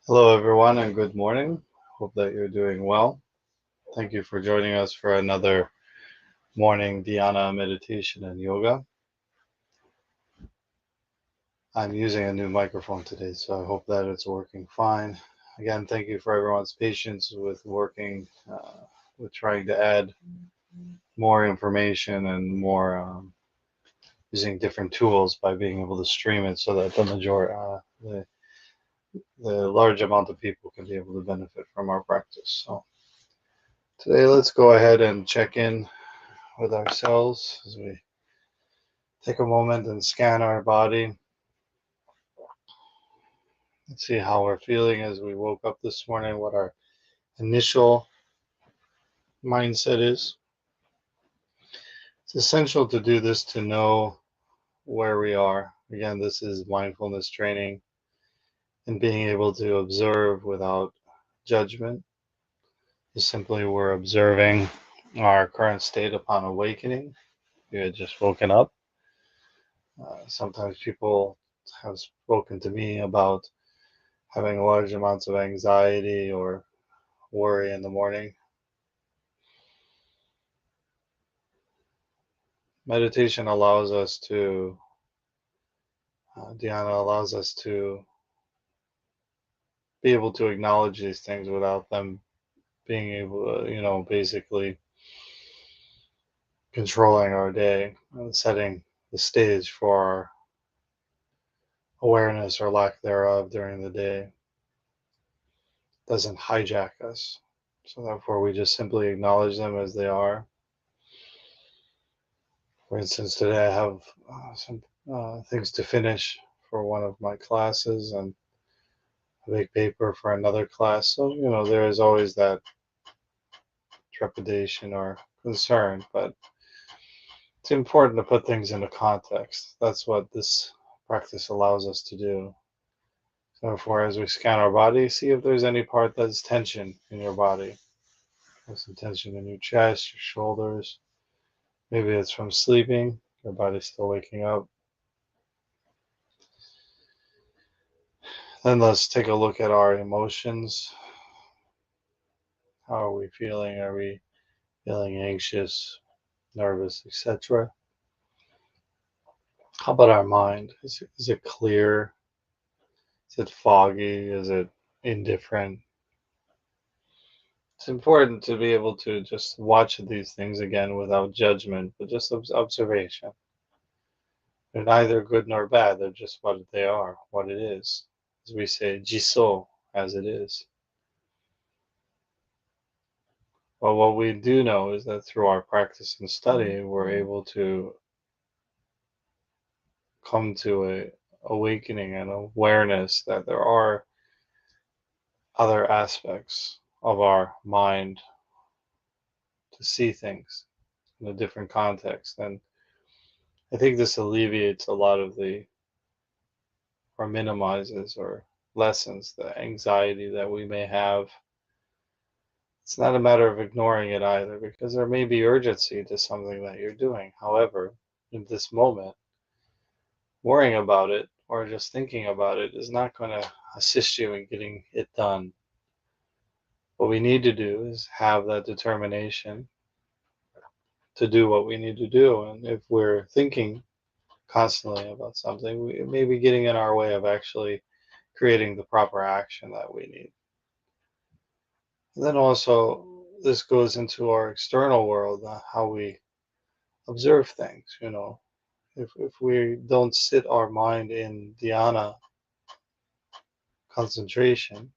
Hello, everyone, and good morning. Hope that you're doing well. Thank you for joining us for another morning Dhyana meditation and yoga. I'm using a new microphone today, so I hope that it's working fine. Again, thank you for everyone's patience with trying to add more information and more using different tools by being able to stream it so that the large amount of people can be able to benefit from our practice. So today, let's go ahead and check in with ourselves as we take a moment and scan our body. Let's see how we're feeling as we woke up this morning, what our initial mindset is. It's essential to do this to know where we are. Again, this is mindfulness training and being able to observe without judgment. Just simply we're observing our current state upon awakening. We had just woken up. Sometimes people have spoken to me about having large amounts of anxiety or worry in the morning. Meditation allows us to, Dhyana allows us to be able to acknowledge these things without them being able to, basically controlling our day and setting the stage for our awareness or lack thereof during the day. Doesn't hijack us. So therefore, we just simply acknowledge them as they are. For instance, today I have some things to finish for one of my classes and a big paper for another class. So, there is always that trepidation or concern, but it's important to put things into context. That's what this practice allows us to do. So therefore, as we scan our body, see if there's any part that's tension in your body. There's some tension in your chest, your shoulders. Maybe it's from sleeping, your body's still waking up. Then let's take a look at our emotions. How are we feeling? Are we feeling anxious, nervous, etc.? How about our mind? Is it clear? Is it foggy? Is it indifferent? It's important to be able to just watch these things again without judgment, but just observation. They're neither good nor bad. They're just what they are, what it is. As we say, jiso, as it is. But what we do know is that through our practice and study, we're able to come to a awakening and awareness that there are other aspects of our mind to see things in a different context. And I think this alleviates a lot of or minimizes or lessens the anxiety that we may have. It's not a matter of ignoring it either, because there may be urgency to something that you're doing. However, in this moment, worrying about it or just thinking about it is not going to assist you in getting it done. What we need to do is have that determination to do what we need to do. And if we're thinking constantly about something, we may be getting in our way of actually creating the proper action that we need. And then also, this goes into our external world, how we observe things. If we don't sit our mind in dhyana concentration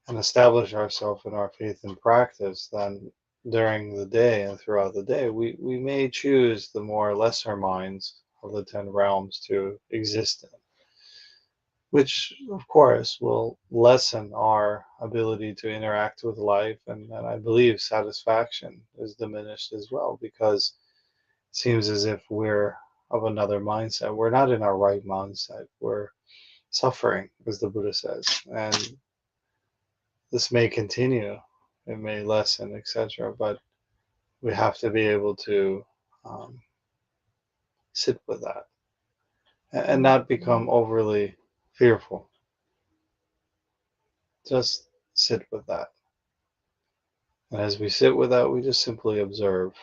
and establish ourselves in our faith and practice, then during the day and throughout the day, we may choose the more lesser minds of the 10 realms to exist in, which of course will lessen our ability to interact with life. And I believe satisfaction is diminished as well, because it seems as if we're of another mindset. We're not in our right mindset. We're suffering, as the Buddha says. And this may continue, it may lessen, etc. But we have to be able to um, sit with that and not become overly fearful. just sit with that. And as we sit with that, we just simply observe.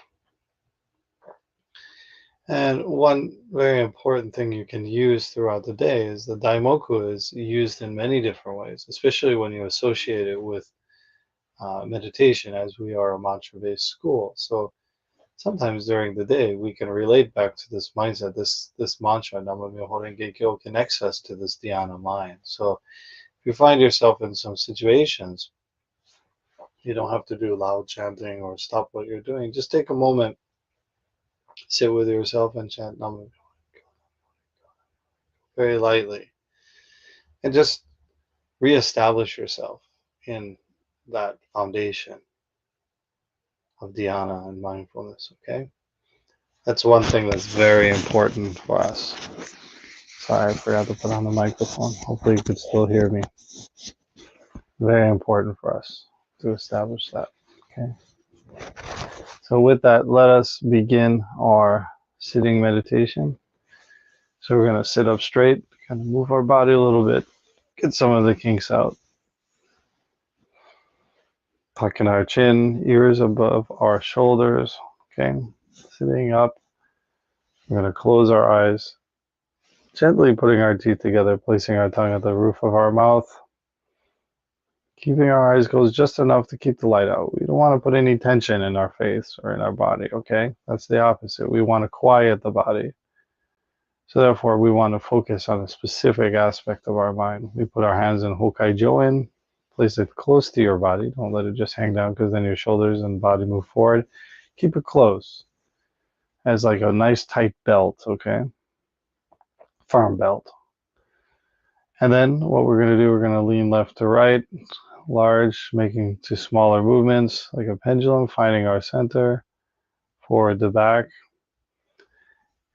And one very important thing you can use throughout the day is the daimoku is used in many different ways, especially when you associate it with meditation, as we are a mantra-based school. So sometimes during the day, we can relate back to this mindset. This mantra, Nama Myoho Renge Kyo, connects us to this dhyana mind. So if you find yourself in some situations, you don't have to do loud chanting or stop what you're doing. Just take a moment, sit with yourself, and chant Nama Myoho very lightly, and just reestablish yourself in that foundation of dhyana and mindfulness. Okay, that's one thing that's very important for us. Sorry, I forgot to put on the microphone. Hopefully, you could still hear me. Very important for us to establish that. Okay. So, with that, let us begin our sitting meditation. So, we're going to sit up straight, kind of move our body a little bit, get some of the kinks out. Tucking our chin, ears above our shoulders. Okay. Sitting up, we're going to close our eyes, gently putting our teeth together, placing our tongue at the roof of our mouth. Keeping our eyes closed just enough to keep the light out. We don't want to put any tension in our face or in our body, okay? That's the opposite. We want to quiet the body. So therefore, we want to focus on a specific aspect of our mind. We put our hands in Hokkaijo-in, place it close to your body. Don't let it just hang down because then your shoulders and body move forward. Keep it close as like a nice tight belt, okay? Firm belt. And then what we're going to do, we're going to lean left to right, large, making to smaller movements like a pendulum, finding our center, forward to back.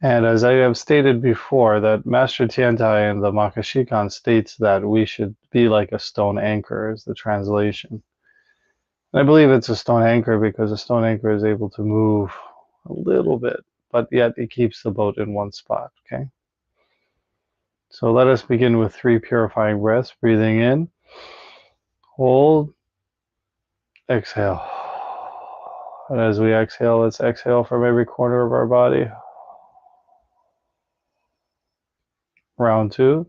And as I have stated before, that Master Tiantai in the Makashikan states that we should be like a stone anchor, is the translation. And I believe it's a stone anchor because a stone anchor is able to move a little bit, but yet it keeps the boat in one spot, okay? So let us begin with 3 purifying breaths. Breathing in, hold, exhale. And as we exhale, let's exhale from every corner of our body. Round 2.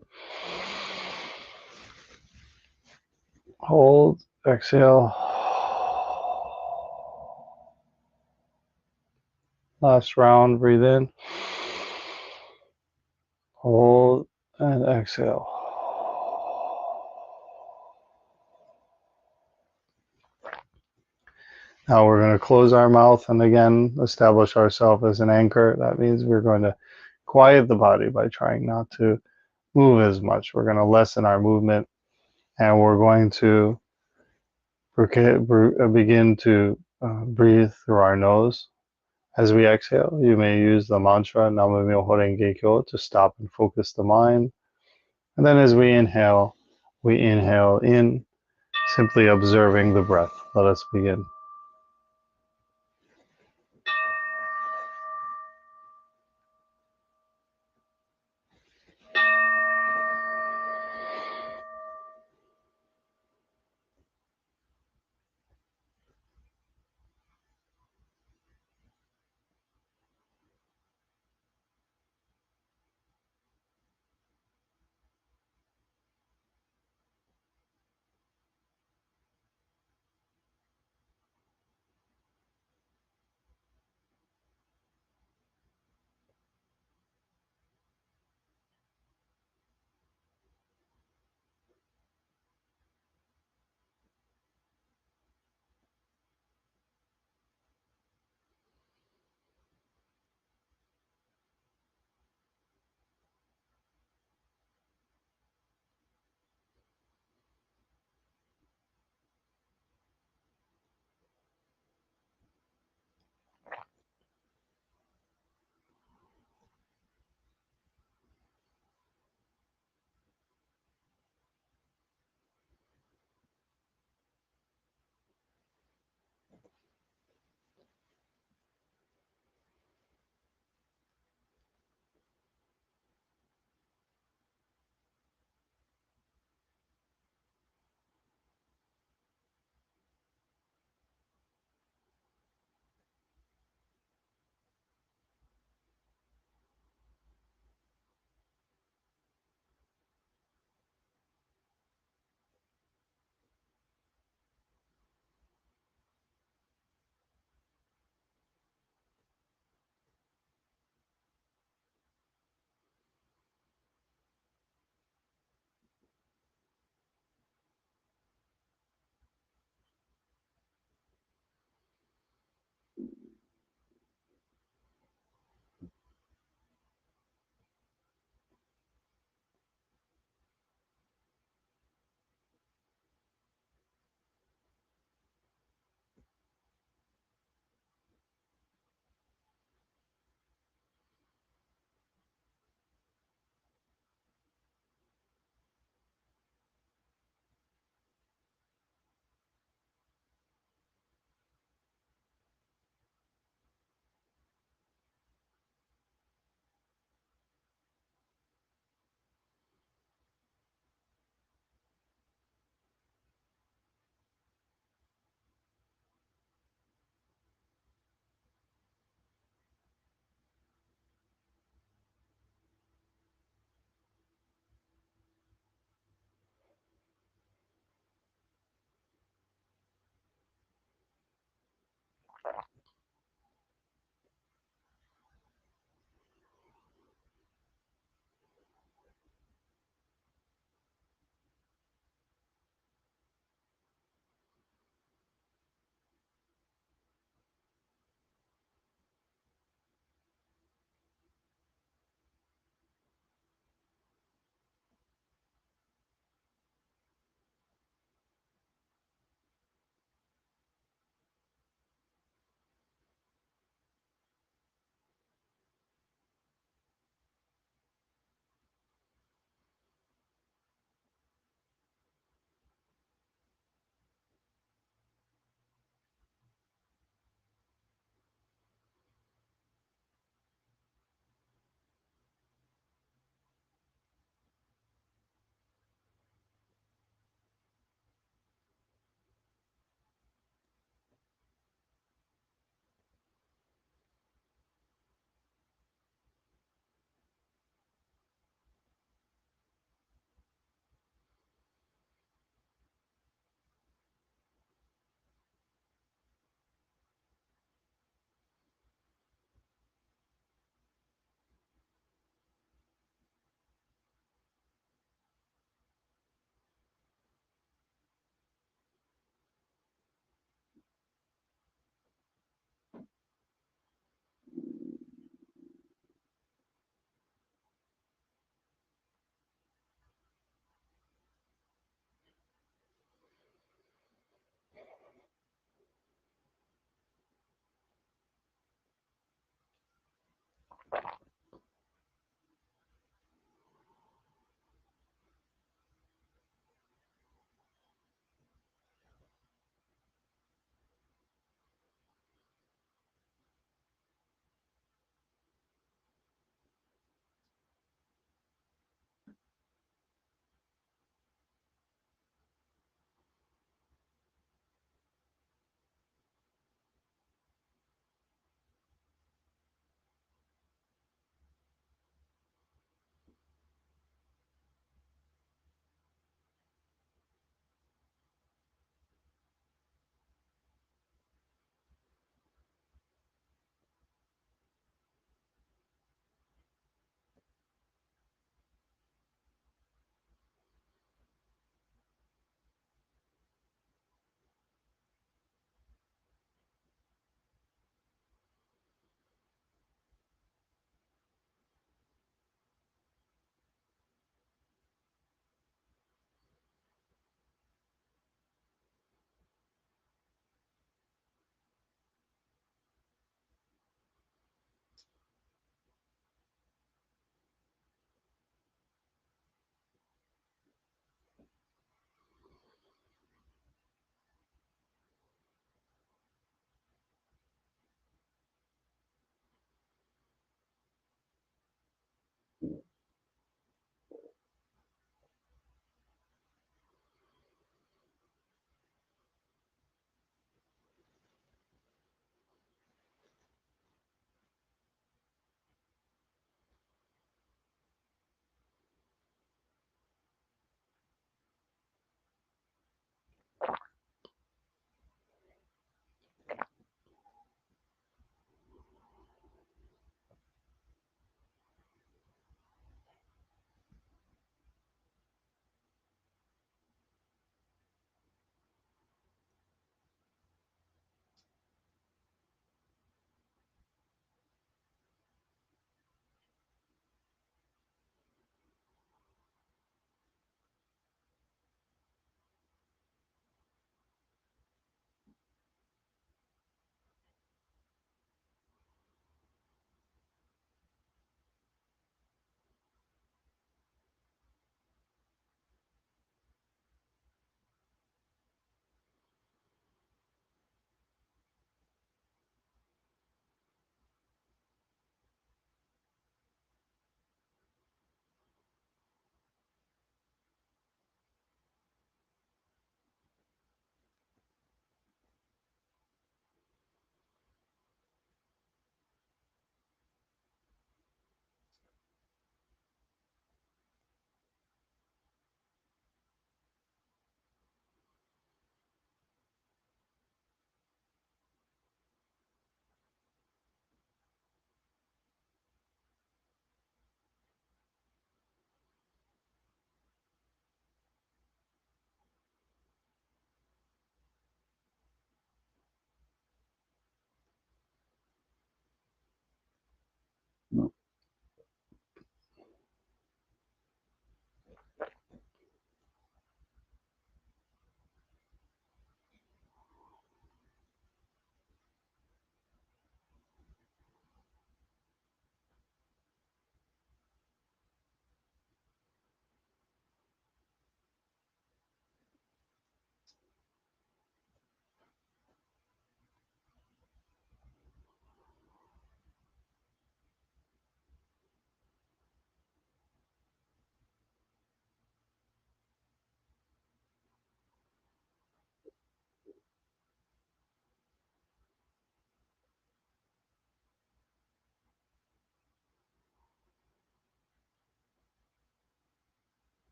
Hold, exhale. Last round, breathe in. Hold and exhale. Now we're going to close our mouth and again establish ourselves as an anchor. That means we're going to quiet the body by trying not to move as much. We're going to lessen our movement and we're going to begin to breathe through our nose. As we exhale, you may use the mantra Nama Myoho Renge Kyo to stop and focus the mind. And then as we inhale in, simply observing the breath. Let us begin.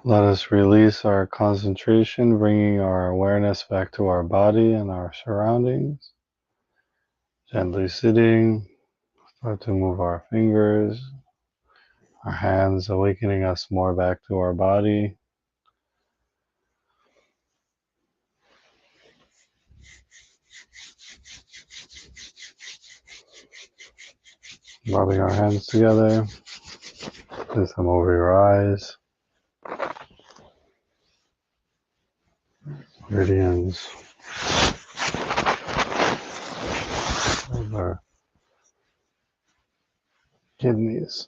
Let us release our concentration, bringing our awareness back to our body and our surroundings. Gently sitting, start to move our fingers, our hands, awakening us more back to our body. Rubbing our hands together, place them over your eyes. Meridians of our kidneys.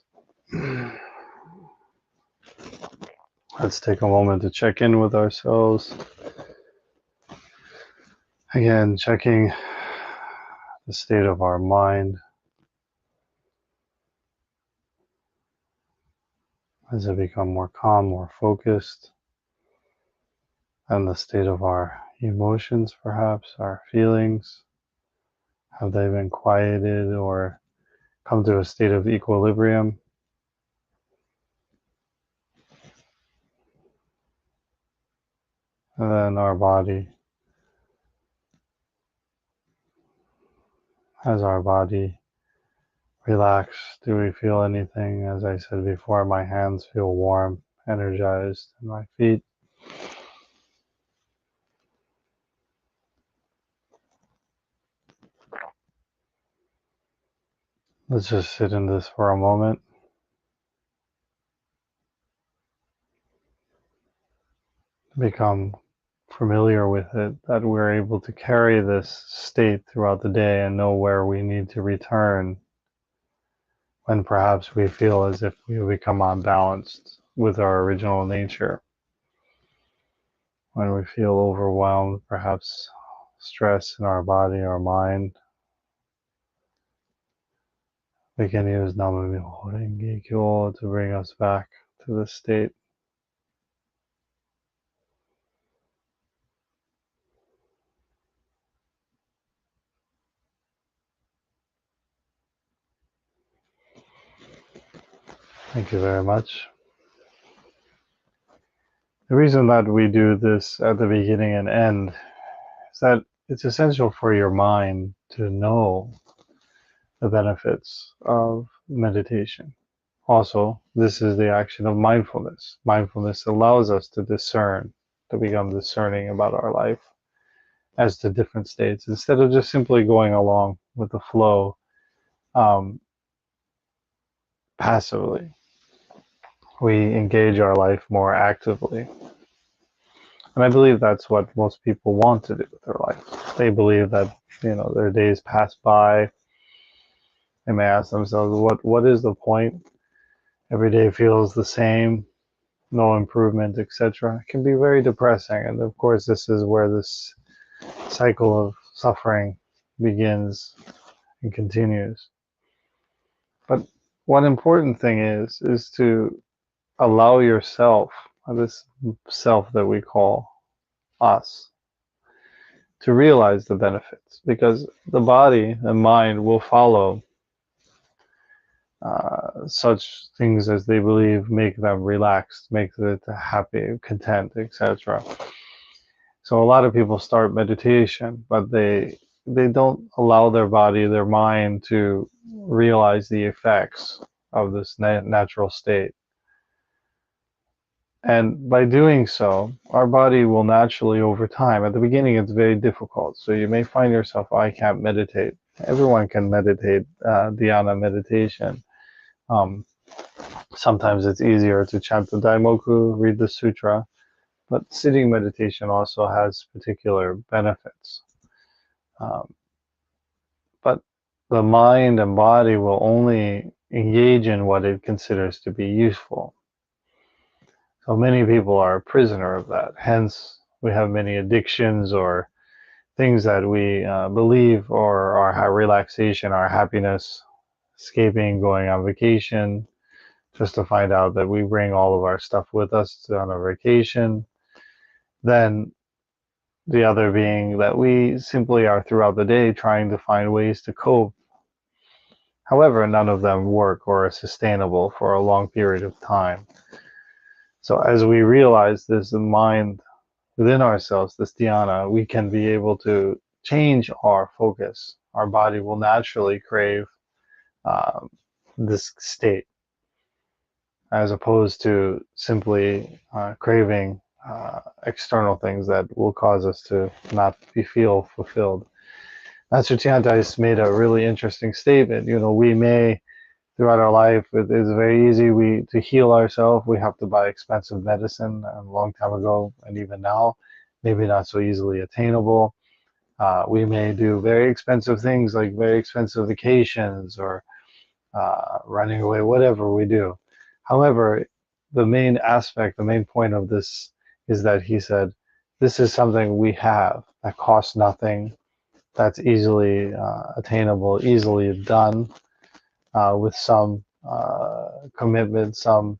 Let's take a moment to check in with ourselves. Again, checking the state of our mind. Has it become more calm, more focused? And the state of our emotions, perhaps, our feelings. Have they been quieted or come to a state of equilibrium? And then our body. Has our body relaxed? Do we feel anything? As I said before, my hands feel warm, energized, and my feet. Let's just sit in this for a moment. Become familiar with it, that we're able to carry this state throughout the day and know where we need to return when perhaps we feel as if we become unbalanced with our original nature. When we feel overwhelmed, perhaps stress in our body or mind, we can use Nam-myoho Renge Kyo to bring us back to this state. Thank you very much. The reason that we do this at the beginning and end is that it's essential for your mind to know the benefits of meditation. Also, this is the action of mindfulness. Mindfulness allows us to discern, to become discerning about our life as to different states, instead of just simply going along with the flow passively. We engage our life more actively. And I believe that's what most people want to do with their life. They believe that, their days pass by. They may ask themselves, what is the point? Every day feels the same, no improvement, etc. It can be very depressing. And of course, this is where this cycle of suffering begins and continues. But one important thing is to allow yourself, this self that we call us, to realize the benefits, because the body and mind will follow such things as they believe make them relaxed, make it happy, content, etc. So a lot of people start meditation, but they don't allow their body, their mind to realize the effects of this natural state. And by doing so, our body will naturally, over time, at the beginning it's very difficult. So you may find yourself, I can't meditate. Everyone can meditate, Dhyana meditation. Sometimes it's easier to chant the Daimoku, read the sutra, but sitting meditation also has particular benefits. But the mind and body will only engage in what it considers to be useful. So many people are a prisoner of that. Hence, we have many addictions or things that we believe or our relaxation, our happiness, escaping, going on vacation, just to find out that we bring all of our stuff with us on a vacation. Then the other being that we simply are throughout the day trying to find ways to cope. However, none of them work or are sustainable for a long period of time. So as we realize this mind within ourselves, this dhyana, we can be able to change our focus. Our body will naturally crave um, this state, as opposed to simply craving external things that will cause us to not feel fulfilled. Master Tiantai made a really interesting statement. We may, throughout our life, it is very easy to heal ourselves. We have to buy expensive medicine a long time ago, and even now, maybe not so easily attainable. We may do very expensive things like very expensive vacations or running away, whatever we do. However, the main aspect, the main point of this is that he said, this is something we have that costs nothing, that's easily attainable, easily done with some commitment, some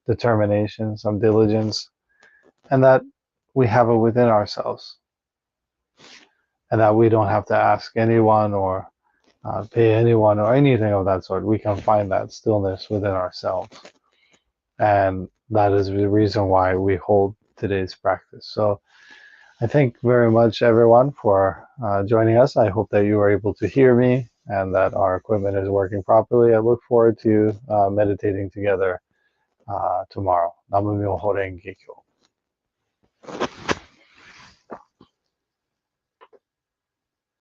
determination, some diligence, and that we have it within ourselves, and that we don't have to ask anyone or pay anyone or anything of that sort. We can find that stillness within ourselves. And that is the reason why we hold today's practice. So I thank very much everyone for joining us. I hope that you were able to hear me and that our equipment is working properly. I look forward to meditating together tomorrow. Namyo Renge Kyo.